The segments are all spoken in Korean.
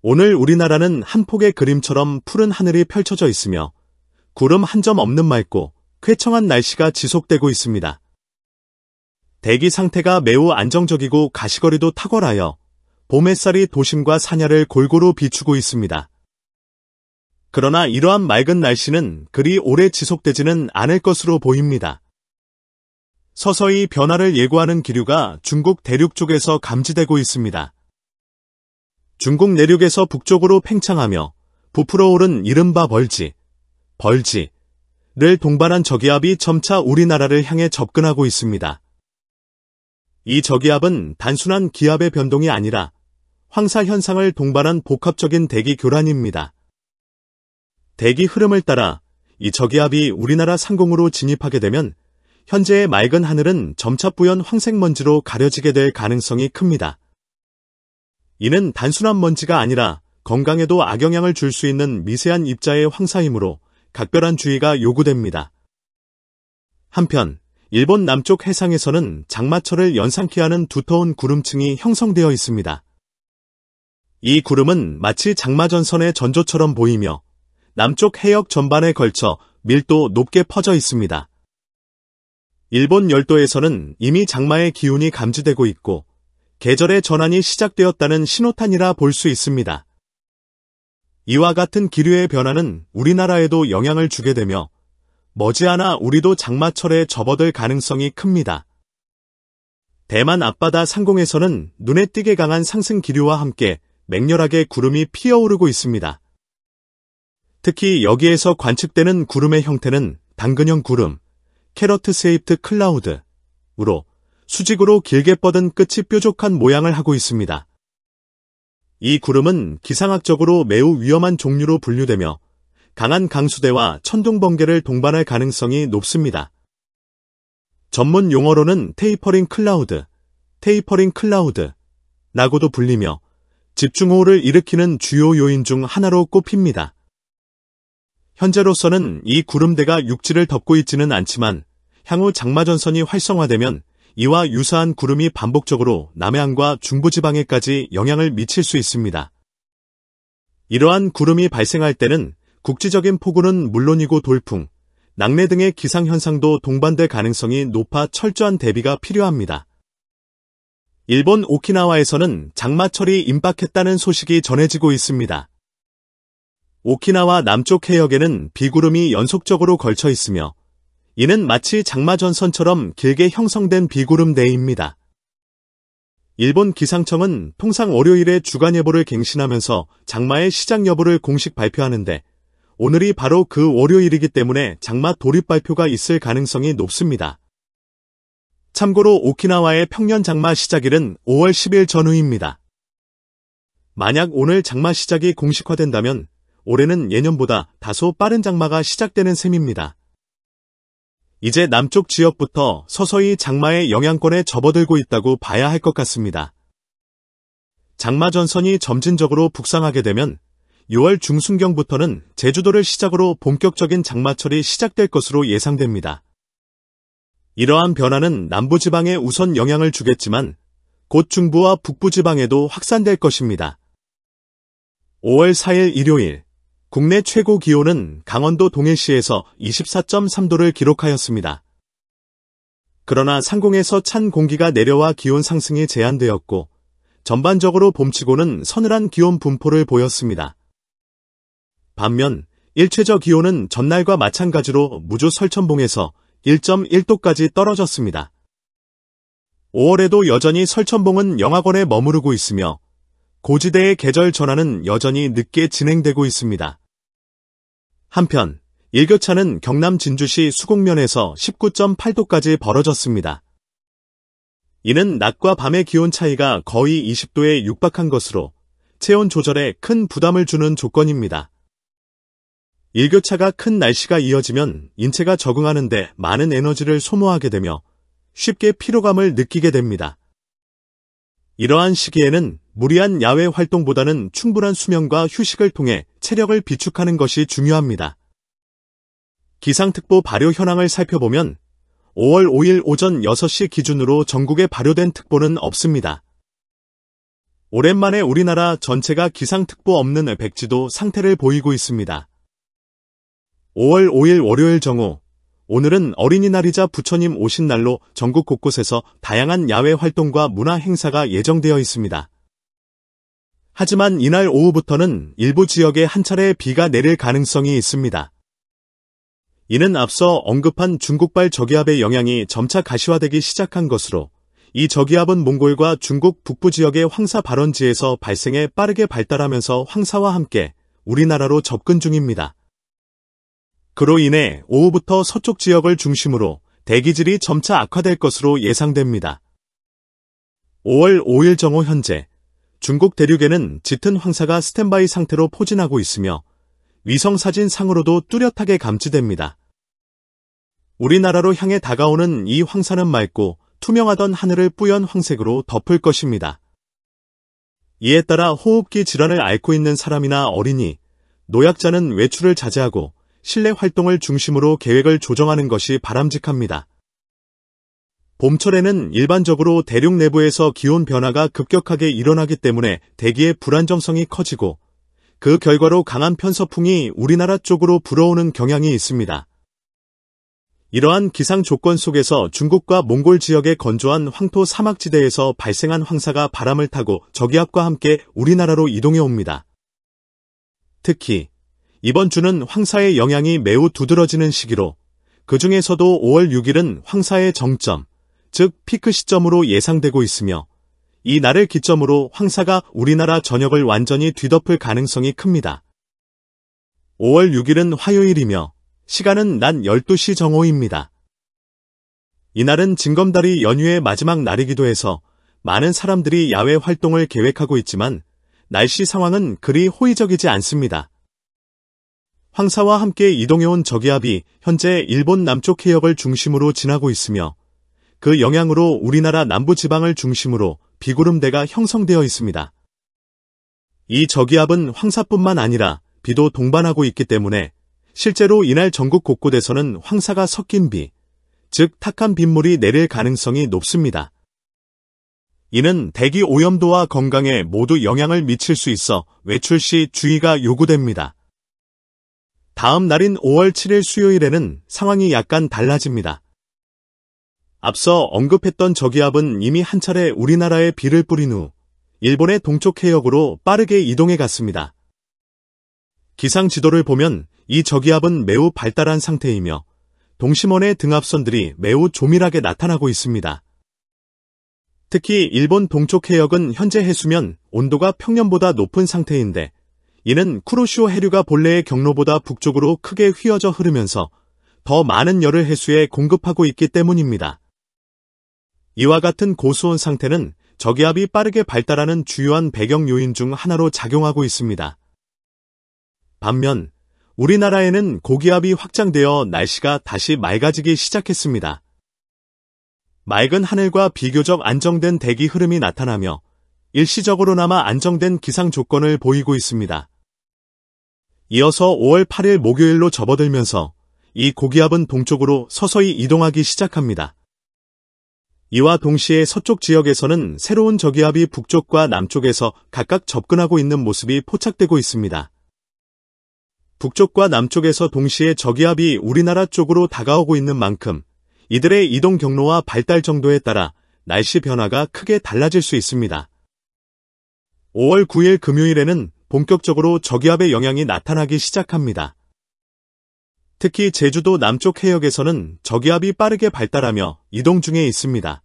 오늘 우리나라는 한 폭의 그림처럼 푸른 하늘이 펼쳐져 있으며 구름 한 점 없는 맑고 쾌청한 날씨가 지속되고 있습니다. 대기 상태가 매우 안정적이고 가시거리도 탁월하여 봄 햇살이 도심과 산야를 골고루 비추고 있습니다. 그러나 이러한 맑은 날씨는 그리 오래 지속되지는 않을 것으로 보입니다. 서서히 변화를 예고하는 기류가 중국 대륙 쪽에서 감지되고 있습니다. 중국 내륙에서 북쪽으로 팽창하며 부풀어 오른 이른바 벌지를 동반한 저기압이 점차 우리나라를 향해 접근하고 있습니다. 이 저기압은 단순한 기압의 변동이 아니라 황사 현상을 동반한 복합적인 대기 교란입니다. 대기 흐름을 따라 이 저기압이 우리나라 상공으로 진입하게 되면 현재의 맑은 하늘은 점차 뿌연 황색 먼지로 가려지게 될 가능성이 큽니다. 이는 단순한 먼지가 아니라 건강에도 악영향을 줄 수 있는 미세한 입자의 황사이므로 각별한 주의가 요구됩니다. 한편 일본 남쪽 해상에서는 장마철을 연상케 하는 두터운 구름층이 형성되어 있습니다. 이 구름은 마치 장마전선의 전조처럼 보이며 남쪽 해역 전반에 걸쳐 밀도 높게 퍼져 있습니다. 일본 열도에서는 이미 장마의 기운이 감지되고 있고 계절의 전환이 시작되었다는 신호탄이라 볼 수 있습니다. 이와 같은 기류의 변화는 우리나라에도 영향을 주게 되며 머지않아 우리도 장마철에 접어들 가능성이 큽니다. 대만 앞바다 상공에서는 눈에 띄게 강한 상승 기류와 함께 맹렬하게 구름이 피어오르고 있습니다. 특히 여기에서 관측되는 구름의 형태는 당근형 구름, 캐러트 세이프트 클라우드으로 수직으로 길게 뻗은 끝이 뾰족한 모양을 하고 있습니다. 이 구름은 기상학적으로 매우 위험한 종류로 분류되며 강한 강수대와 천둥 번개를 동반할 가능성이 높습니다. 전문 용어로는 테이퍼링 클라우드라고도 불리며 집중호우를 일으키는 주요 요인 중 하나로 꼽힙니다. 현재로서는 이 구름대가 육지를 덮고 있지는 않지만 향후 장마전선이 활성화되면 이와 유사한 구름이 반복적으로 남해안과 중부지방에까지 영향을 미칠 수 있습니다. 이러한 구름이 발생할 때는 국지적인 폭우는 물론이고 돌풍, 낙뢰 등의 기상현상도 동반될 가능성이 높아 철저한 대비가 필요합니다. 일본 오키나와에서는 장마철이 임박했다는 소식이 전해지고 있습니다. 오키나와 남쪽 해역에는 비구름이 연속적으로 걸쳐 있으며 이는 마치 장마전선처럼 길게 형성된 비구름대입니다. 일본 기상청은 통상 월요일에 주간예보를 갱신하면서 장마의 시작 여부를 공식 발표하는데 오늘이 바로 그 월요일이기 때문에 장마 돌입 발표가 있을 가능성이 높습니다. 참고로 오키나와의 평년 장마 시작일은 5월 10일 전후입니다. 만약 오늘 장마 시작이 공식화된다면 올해는 예년보다 다소 빠른 장마가 시작되는 셈입니다. 이제 남쪽 지역부터 서서히 장마의 영향권에 접어들고 있다고 봐야 할 것 같습니다. 장마 전선이 점진적으로 북상하게 되면 6월 중순경부터는 제주도를 시작으로 본격적인 장마철이 시작될 것으로 예상됩니다. 이러한 변화는 남부지방에 우선 영향을 주겠지만 곧 중부와 북부지방에도 확산될 것입니다. 5월 4일 일요일, 국내 최고 기온은 강원도 동해시에서 24.3도를 기록하였습니다. 그러나 상공에서 찬 공기가 내려와 기온 상승이 제한되었고 전반적으로 봄치고는 서늘한 기온 분포를 보였습니다. 반면 일최저 기온은 전날과 마찬가지로 무주 설천봉에서 1.1도까지 떨어졌습니다. 5월에도 여전히 설천봉은 영하권에 머무르고 있으며 고지대의 계절 전환은 여전히 늦게 진행되고 있습니다. 한편 일교차는 경남 진주시 수곡면에서 19.8도까지 벌어졌습니다. 이는 낮과 밤의 기온 차이가 거의 20도에 육박한 것으로 체온 조절에 큰 부담을 주는 조건입니다. 일교차가 큰 날씨가 이어지면 인체가 적응하는 데 많은 에너지를 소모하게 되며 쉽게 피로감을 느끼게 됩니다. 이러한 시기에는 무리한 야외 활동보다는 충분한 수면과 휴식을 통해 체력을 비축하는 것이 중요합니다. 기상특보 발효 현황을 살펴보면 5월 5일 오전 6시 기준으로 전국에 발효된 특보는 없습니다. 오랜만에 우리나라 전체가 기상특보 없는 백지도 상태를 보이고 있습니다. 5월 5일 월요일 정오, 오늘은 어린이날이자 부처님 오신 날로 전국 곳곳에서 다양한 야외 활동과 문화 행사가 예정되어 있습니다. 하지만 이날 오후부터는 일부 지역에 한 차례 비가 내릴 가능성이 있습니다. 이는 앞서 언급한 중국발 저기압의 영향이 점차 가시화되기 시작한 것으로 이 저기압은 몽골과 중국 북부 지역의 황사 발원지에서 발생해 빠르게 발달하면서 황사와 함께 우리나라로 접근 중입니다. 그로 인해 오후부터 서쪽 지역을 중심으로 대기질이 점차 악화될 것으로 예상됩니다. 5월 5일 정오 현재 중국 대륙에는 짙은 황사가 스탠바이 상태로 포진하고 있으며 위성사진 상으로도 뚜렷하게 감지됩니다. 우리나라로 향해 다가오는 이 황사는 맑고 투명하던 하늘을 뿌연 황색으로 덮을 것입니다. 이에 따라 호흡기 질환을 앓고 있는 사람이나 어린이, 노약자는 외출을 자제하고 실내 활동을 중심으로 계획을 조정하는 것이 바람직합니다. 봄철에는 일반적으로 대륙 내부에서 기온 변화가 급격하게 일어나기 때문에 대기의 불안정성이 커지고 그 결과로 강한 편서풍이 우리나라 쪽으로 불어오는 경향이 있습니다. 이러한 기상 조건 속에서 중국과 몽골 지역의 건조한 황토 사막지대에서 발생한 황사가 바람을 타고 저기압과 함께 우리나라로 이동해 옵니다. 특히 이번 주는 황사의 영향이 매우 두드러지는 시기로 그 중에서도 5월 6일은 황사의 정점, 즉 피크 시점으로 예상되고 있으며 이 날을 기점으로 황사가 우리나라 전역을 완전히 뒤덮을 가능성이 큽니다. 5월 6일은 화요일이며 시간은 낮 12시 정오입니다. 이날은 징검다리 연휴의 마지막 날이기도 해서 많은 사람들이 야외 활동을 계획하고 있지만 날씨 상황은 그리 호의적이지 않습니다. 황사와 함께 이동해온 저기압이 현재 일본 남쪽 해역을 중심으로 지나고 있으며 그 영향으로 우리나라 남부지방을 중심으로 비구름대가 형성되어 있습니다. 이 저기압은 황사뿐만 아니라 비도 동반하고 있기 때문에 실제로 이날 전국 곳곳에서는 황사가 섞인 비, 즉 탁한 빗물이 내릴 가능성이 높습니다. 이는 대기 오염도와 건강에 모두 영향을 미칠 수 있어 외출 시 주의가 요구됩니다. 다음 날인 5월 7일 수요일에는 상황이 약간 달라집니다. 앞서 언급했던 저기압은 이미 한 차례 우리나라에 비를 뿌린 후 일본의 동쪽 해역으로 빠르게 이동해 갔습니다. 기상 지도를 보면 이 저기압은 매우 발달한 상태이며 동심원의 등압선들이 매우 조밀하게 나타나고 있습니다. 특히 일본 동쪽 해역은 현재 해수면 온도가 평년보다 높은 상태인데 이는 쿠로시오 해류가 본래의 경로보다 북쪽으로 크게 휘어져 흐르면서 더 많은 열을 해수에 공급하고 있기 때문입니다. 이와 같은 고수온 상태는 저기압이 빠르게 발달하는 주요한 배경 요인 중 하나로 작용하고 있습니다. 반면 우리나라에는 고기압이 확장되어 날씨가 다시 맑아지기 시작했습니다. 맑은 하늘과 비교적 안정된 대기 흐름이 나타나며 일시적으로나마 안정된 기상 조건을 보이고 있습니다. 이어서 5월 8일 목요일로 접어들면서 이 고기압은 동쪽으로 서서히 이동하기 시작합니다. 이와 동시에 서쪽 지역에서는 새로운 저기압이 북쪽과 남쪽에서 각각 접근하고 있는 모습이 포착되고 있습니다. 북쪽과 남쪽에서 동시에 저기압이 우리나라 쪽으로 다가오고 있는 만큼 이들의 이동 경로와 발달 정도에 따라 날씨 변화가 크게 달라질 수 있습니다. 5월 9일 금요일에는 본격적으로 저기압의 영향이 나타나기 시작합니다. 특히 제주도 남쪽 해역에서는 저기압이 빠르게 발달하며 이동 중에 있습니다.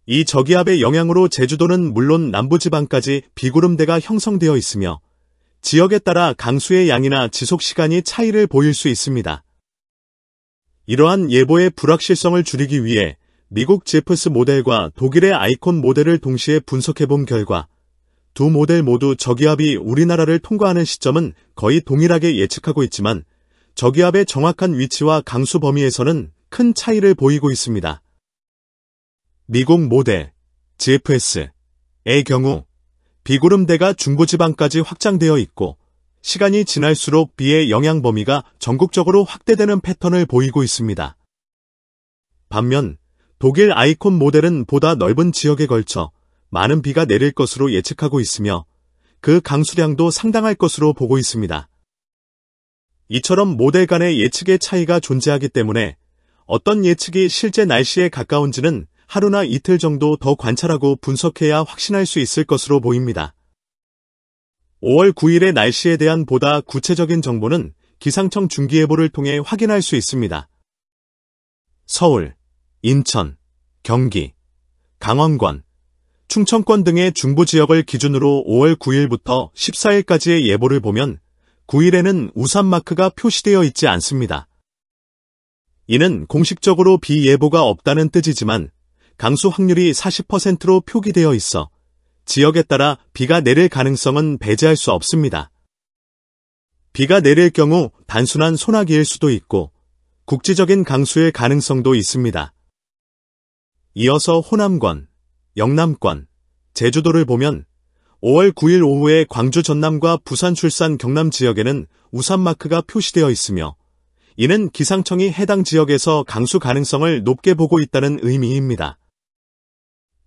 이 저기압의 영향으로 제주도는 물론 남부지방까지 비구름대가 형성되어 있으며 지역에 따라 강수의 양이나 지속 시간이 차이를 보일 수 있습니다. 이러한 예보의 불확실성을 줄이기 위해 미국 제프스 모델과 독일의 아이콘 모델을 동시에 분석해본 결과 두 모델 모두 저기압이 우리나라를 통과하는 시점은 거의 동일하게 예측하고 있지만 저기압의 정확한 위치와 강수 범위에서는 큰 차이를 보이고 있습니다. 미국 모델 GFS의 경우 비구름대가 중부지방까지 확장되어 있고 시간이 지날수록 비의 영향 범위가 전국적으로 확대되는 패턴을 보이고 있습니다. 반면 독일 아이콘 모델은 보다 넓은 지역에 걸쳐 많은 비가 내릴 것으로 예측하고 있으며 그 강수량도 상당할 것으로 보고 있습니다. 이처럼 모델 간의 예측의 차이가 존재하기 때문에 어떤 예측이 실제 날씨에 가까운지는 하루나 이틀 정도 더 관찰하고 분석해야 확신할 수 있을 것으로 보입니다. 5월 9일의 날씨에 대한 보다 구체적인 정보는 기상청 중기예보를 통해 확인할 수 있습니다. 서울, 인천, 경기, 강원권, 충청권 등의 중부 지역을 기준으로 5월 9일부터 14일까지의 예보를 보면 9일에는 우산 마크가 표시되어 있지 않습니다. 이는 공식적으로 비 예보가 없다는 뜻이지만 강수 확률이 40%로 표기되어 있어 지역에 따라 비가 내릴 가능성은 배제할 수 없습니다. 비가 내릴 경우 단순한 소나기일 수도 있고 국지적인 강수일 가능성도 있습니다. 이어서 호남권, 영남권, 제주도를 보면 5월 9일 오후에 광주 전남과 부산 출산 경남 지역에는 우산 마크가 표시되어 있으며 이는 기상청이 해당 지역에서 강수 가능성을 높게 보고 있다는 의미입니다.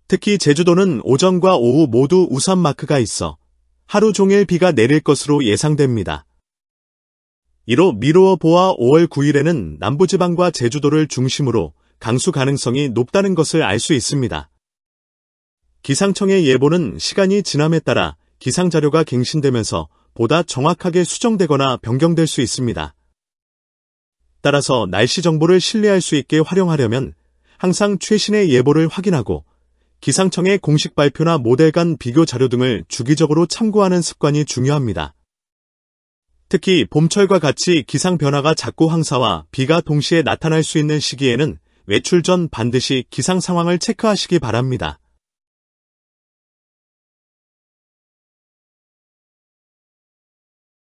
특히 제주도는 오전과 오후 모두 우산 마크가 있어 하루 종일 비가 내릴 것으로 예상됩니다. 이로 미루어 보아 5월 9일에는 남부지방과 제주도를 중심으로 강수 가능성이 높다는 것을 알 수 있습니다. 기상청의 예보는 시간이 지남에 따라 기상자료가 갱신되면서 보다 정확하게 수정되거나 변경될 수 있습니다. 따라서 날씨 정보를 신뢰할 수 있게 활용하려면 항상 최신의 예보를 확인하고 기상청의 공식 발표나 모델 간 비교 자료 등을 주기적으로 참고하는 습관이 중요합니다. 특히 봄철과 같이 기상 변화가 잦고 황사와 비가 동시에 나타날 수 있는 시기에는 외출 전 반드시 기상 상황을 체크하시기 바랍니다.